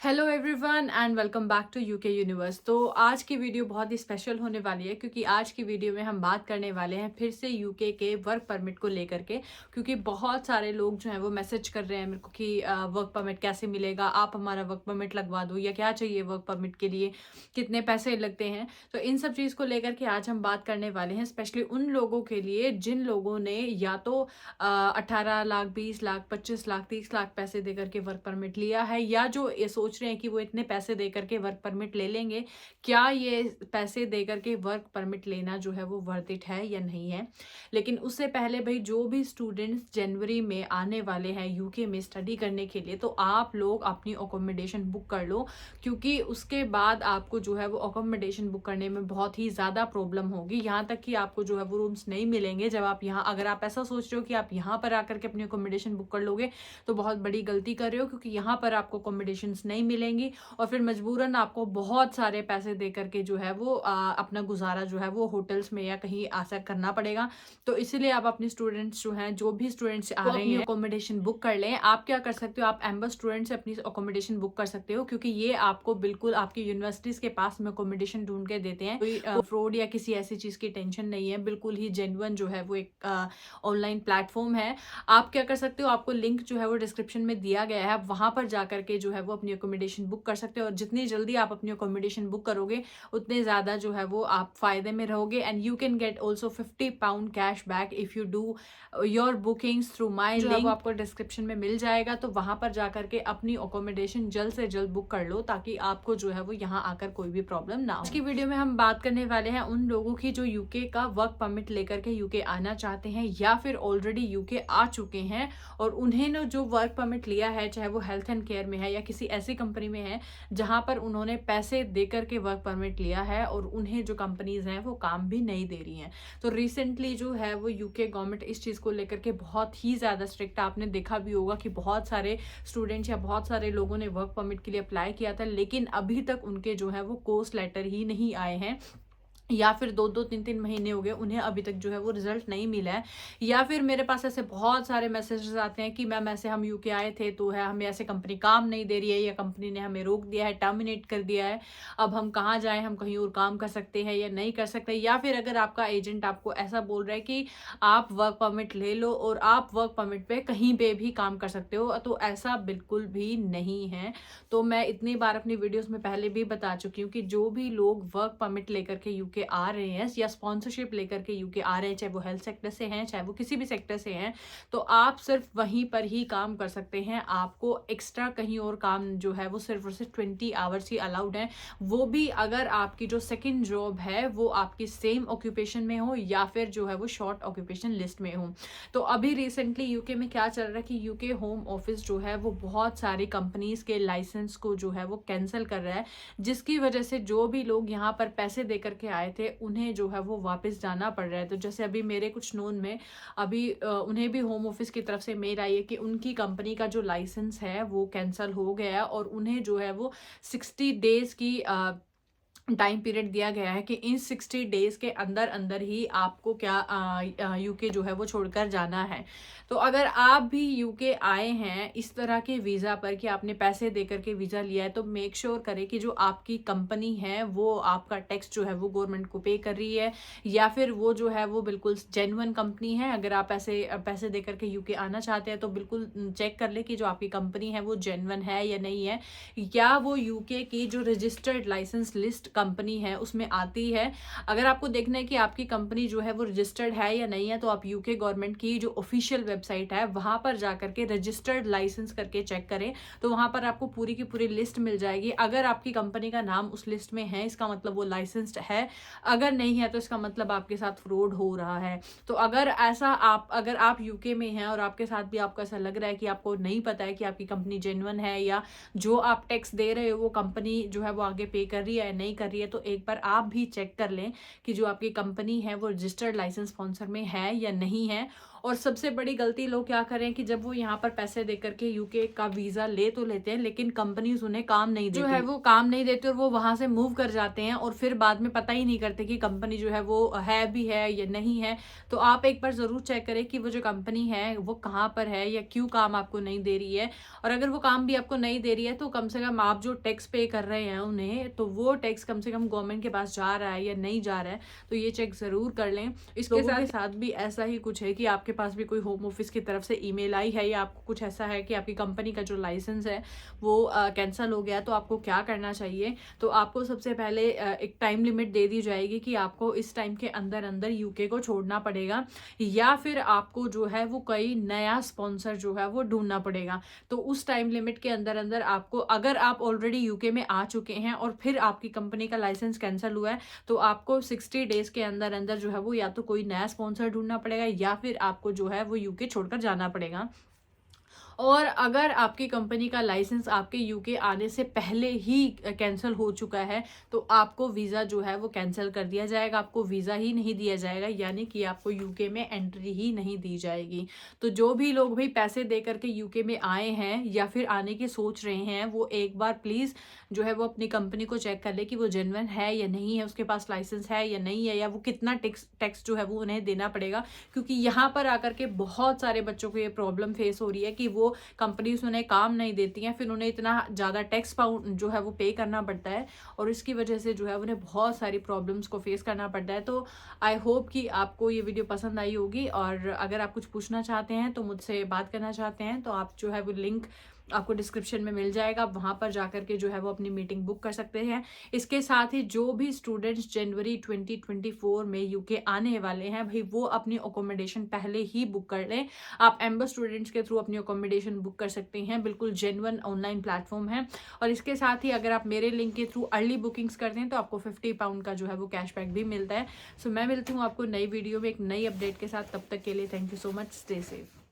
Hello everyone and welcome back to UK universe. तो आज की वीडियो बहुत ही स्पेशल होने वाली है क्योंकि आज की वीडियो में हम बात करने वाले हैं फिर से यूके के वर्क परमिट को लेकर के। क्योंकि बहुत सारे लोग जो हैं वो मैसेज कर रहे हैं मेरे को कि वर्क परमिट कैसे मिलेगा, आप हमारा वर्क परमिट लगवा दो, या क्या चाहिए वर्क परमिट के लिए, कितने पैसे लगते हैं। तो इन सब चीज़ को लेकर के आज हम बात करने वाले हैं, स्पेशली उन लोगों के लिए जिन लोगों ने या तो 18 लाख, 20 लाख, 25 लाख, 30 लाख पैसे देकर के वर्क परमिट लिया है, या जो ये सोच रहे हैं कि वो इतने पैसे देकर के वर्क परमिट ले लेंगे। क्या ये पैसे देकर के वर्क परमिट लेना जो है वो वर्थ इट है या नहीं है। लेकिन उससे पहले भाई, जो भी स्टूडेंट्स जनवरी में आने वाले हैं यूके में स्टडी करने के लिए, तो आप लोग अपनी अकोमोडेशन बुक कर लो। क्योंकि उसके बाद आपको जो है वो अकोमोडेशन बुक करने में बहुत ही ज़्यादा प्रॉब्लम होगी, यहाँ तक कि आपको जो है वो रूम्स नहीं मिलेंगे। जब आप यहाँ, अगर आप ऐसा सोच रहे हो कि आप यहाँ पर आकर के अपनी अकोमोडेशन बुक कर लोगे, तो बहुत बड़ी गलती कर रहे हो, क्योंकि यहाँ पर आपको अकोमोडेशंस नहीं मिलेंगी और फिर मजबूरन आपको बहुत सारे पैसे दे करके जो है वो अपना गुजारा जो है वो होटल्स में या कहीं ऐसा करना पड़ेगा। तो इसीलिए आप अपनी स्टूडेंट्स जो हैं, जो भी स्टूडेंट्स आ रहे हैं, अकोमोडेशन बुक कर लें। आप क्या कर सकते हो, आप एम्बर स्टूडेंट से अपनी अकोमोडेशन बुक कर सकते हो, क्योंकि ये आपको बिल्कुल आपकी यूनिवर्सिटीज के पास में अकोमोडेशन ढूंढ के देते हैं। कोई फ्रॉड या किसी ऐसी चीज की टेंशन नहीं है, बिल्कुल ही जेन्युइन जो है वो एक ऑनलाइन प्लेटफॉर्म है। आप क्या कर सकते हो, आपको लिंक जो है वो डिस्क्रिप्शन में दिया गया है, आप वहां पर जाकर के जो है वो अपनी अकोमोडेशन बुक कर सकते हो। और जितनी जल्दी आप अपनी अकोमोडेशन बुक करोगे, उतने ज्यादा जो है वो आप फायदे में रहोगे। And you can get also £50 cash back if you do your bookings through my link, वो आपको डिस्क्रिप्शन में मिल जाएगा। तो वहां पर जाकर के अपनी अकोमोडेशन जल्द से जल्द बुक कर लो, ताकि आपको जो है वो यहाँ आकर कोई भी प्रॉब्लम ना हो। आज की वीडियो में हम बात करने वाले हैं उन लोगों की जो यूके का वर्क परमिट लेकर के यूके आना चाहते हैं, या फिर ऑलरेडी यूके आ चुके हैं और उन्हें जो वर्क परमिट लिया है, चाहे वो हेल्थ एंड केयर में है या किसी ऐसी कंपनी में है जहां पर उन्होंने पैसे देकर के वर्क परमिट लिया है और उन्हें जो कंपनीज हैं वो काम भी नहीं दे रही हैं। तो रिसेंटली जो है वो यूके गवर्नमेंट इस चीज़ को लेकर के बहुत ही ज़्यादा स्ट्रिक्ट, आपने देखा भी होगा कि बहुत सारे स्टूडेंट्स या बहुत सारे लोगों ने वर्क परमिट के लिए अप्लाई किया था, लेकिन अभी तक उनके जो है वो कोर्स लेटर ही नहीं आए हैं, या फिर 2-2 3-3 महीने हो गए, उन्हें अभी तक जो है वो रिजल्ट नहीं मिला है। या फिर मेरे पास ऐसे बहुत सारे मैसेजेस आते हैं कि मैम ऐसे हम यूके आए थे तो है, हमें ऐसे कंपनी काम नहीं दे रही है, या कंपनी ने हमें रोक दिया है, टर्मिनेट कर दिया है, अब हम कहाँ जाएं, हम कहीं और काम कर सकते हैं या नहीं कर सकते। या फिर अगर आपका एजेंट आपको ऐसा बोल रहा है कि आप वर्क परमिट ले लो और आप वर्क परमिट पे कहीं पे भी काम कर सकते हो, तो ऐसा बिल्कुल भी नहीं है। तो मैं इतनी बार अपनी वीडियोस में पहले भी बता चुकी हूँ कि जो भी लोग वर्क परमिट लेकर के यूके आ रहे हैं या स्पॉन्सरशिप लेकर के यूके आ रहे हैं, चाहे वो हेल्थ सेक्टर से हैं, चाहे वो किसी भी सेक्टर से हैं, तो आप सिर्फ वहीं पर ही काम कर सकते हैं। आपको एक्स्ट्रा कहीं और काम जो है वो सिर्फ और सिर्फ 20 आवर्स ही अलाउड है, वो भी अगर आपकी जो सेकेंड जॉब है वो आपकी सेम ऑक्यूपेशन में हो या फिर जो है वो शॉर्ट ऑक्यूपेशन लिस्ट में हो। तो अभी रिसेंटली यूके में क्या चल रहा है कि यूके होम ऑफिस जो है वो बहुत सारी कंपनीज के लाइसेंस को जो है वो कैंसिल कर रहा है, जिसकी वजह से जो भी लोग यहाँ पर पैसे देकर के आए थे उन्हें जो है वो वापस जाना पड़ रहा है। तो जैसे अभी मेरे कुछ नोन में अभी उन्हें भी होम ऑफिस की तरफ से मेल आई है कि उनकी कंपनी का जो लाइसेंस है वो कैंसिल हो गया है और उन्हें जो है वो 60 डेज की टाइम पीरियड दिया गया है कि इन 60 डेज के अंदर अंदर ही आपको क्या यूके जो है वो छोड़कर जाना है। तो अगर आप भी यूके आए हैं इस तरह के वीज़ा पर कि आपने पैसे देकर के वीज़ा लिया है, तो मेक श्योर करें कि जो आपकी कंपनी है वो आपका टैक्स जो है वो गवर्नमेंट को पे कर रही है, या फिर वो जो है वो बिल्कुल जेन्युइन कंपनी है। अगर आप ऐसे पैसे देकर के यूके आना चाहते हैं तो बिल्कुल चेक कर ले कि जो आपकी कंपनी है वो जेन्युइन है या नहीं है, या वो यूके की जो रजिस्टर्ड लाइसेंस लिस्ट कंपनी है उसमें आती है। अगर आपको देखना है कि आपकी कंपनी जो है वो रजिस्टर्ड है या नहीं है, तो आप यूके गवर्नमेंट की जो ऑफिशियल वेबसाइट है वहां पर जाकर के रजिस्टर्ड लाइसेंस करके चेक करें, तो वहां पर आपको पूरी की पूरी लिस्ट मिल जाएगी। अगर आपकी कंपनी का नाम उस लिस्ट में है, इसका मतलब वो लाइसेंस्ड है, अगर नहीं है तो इसका मतलब आपके साथ फ्रॉड हो रहा है। तो अगर आप यूके में हैं और आपके साथ भी आपको ऐसा लग रहा है कि आपको नहीं पता है कि आपकी कंपनी जेन्युइन है, या जो आप टैक्स दे रहे हो वो कंपनी जो है वो आगे पे कर रही है या नहीं कर रही है, तो एक बार आप भी चेक कर लें कि जो आपकी कंपनी है वो रजिस्टर्ड लाइसेंस स्पॉन्सर में है या नहीं है। और सबसे बड़ी गलती लोग क्या करें कि जब वो यहाँ पर पैसे दे करके यूके का वीज़ा ले तो लेते हैं, लेकिन कंपनीज उन्हें काम नहीं देती, जो है वो काम नहीं देते और वो वहाँ से मूव कर जाते हैं और फिर बाद में पता ही नहीं करते कि कंपनी जो है वो है भी है या नहीं है। तो आप एक बार ज़रूर चेक करें कि वो जो कंपनी है वो कहाँ पर है या क्यों काम आपको नहीं दे रही है। और अगर वो काम भी आपको नहीं दे रही है तो कम से कम आप जो टैक्स पे कर रहे हैं उन्हें, तो वो टैक्स कम से कम गवर्नमेंट के पास जा रहा है या नहीं जा रहा है, तो ये चेक ज़रूर कर लें। इसके साथ भी ऐसा ही कुछ है कि आपके पास भी कोई होम ऑफिस की तरफ से ईमेल आई है या आपको कुछ ऐसा है कि आपकी कंपनी का जो लाइसेंस है वो कैंसिल हो गया, तो आपको क्या करना चाहिए। तो आपको सबसे पहले एक टाइम लिमिट दे दी जाएगी कि आपको इस टाइम के अंदर अंदर यूके को छोड़ना पड़ेगा, या फिर आपको जो है वो कोई नया स्पॉन्सर जो है वो ढूंढना पड़ेगा। तो उस टाइम लिमिट के अंदर अंदर आपको, अगर आप ऑलरेडी यूके में आ चुके हैं और फिर आपकी कंपनी का लाइसेंस कैंसिल हुआ है, तो आपको 60 डेज के अंदर अंदर जो है वो या तो कोई नया स्पॉन्सर ढूंढना पड़ेगा या फिर आपको जो है वो यूके छोड़कर जाना पड़ेगा। और अगर आपकी कंपनी का लाइसेंस आपके यूके आने से पहले ही कैंसिल हो चुका है, तो आपको वीज़ा जो है वो कैंसिल कर दिया जाएगा, आपको वीज़ा ही नहीं दिया जाएगा, यानी कि आपको यूके में एंट्री ही नहीं दी जाएगी। तो जो भी लोग भाई पैसे दे करके यूके में आए हैं या फिर आने की सोच रहे हैं, वो एक बार प्लीज़ जो है वो अपनी कंपनी को चेक कर ले कि वो जेन्युइन है या नहीं है, उसके पास लाइसेंस है या नहीं है, या वो कितना टैक्स जो है वो उन्हें देना पड़ेगा। क्योंकि यहाँ पर आकर के बहुत सारे बच्चों को ये प्रॉब्लम फेस हो रही है कि वो कंपनीज उन्हें काम नहीं देती हैं, फिर उन्हें इतना ज़्यादा टैक्स पाउंड जो है वो पे करना पड़ता है और इसकी वजह से जो है उन्हें बहुत सारी प्रॉब्लम्स को फेस करना पड़ता है। तो आई होप कि आपको ये वीडियो पसंद आई होगी, और अगर आप कुछ पूछना चाहते हैं तो मुझसे बात करना चाहते हैं तो आप जो है वो लिंक आपको डिस्क्रिप्शन में मिल जाएगा, आप वहाँ पर जाकर के जो है वो अपनी मीटिंग बुक कर सकते हैं। इसके साथ ही जो भी स्टूडेंट्स जनवरी 2024 में यूके आने वाले हैं, भाई वो अपनी अकोमोडेशन पहले ही बुक कर लें। आप एम्बर स्टूडेंट्स के थ्रू अपनी अकोमोडेशन बुक कर सकते हैं, बिल्कुल जेन्युइन ऑनलाइन प्लेटफॉर्म है। और इसके साथ ही अगर आप मेरे लिंक के थ्रू अर्ली बुकिंग्स करते हैं तो आपको 50 पाउंड का जो है वो कैशबैक भी मिलता है। सो मैं मिलती हूँ आपको नई वीडियो में एक नई अपडेट के साथ, तब तक के लिए thank you so much, stay safe.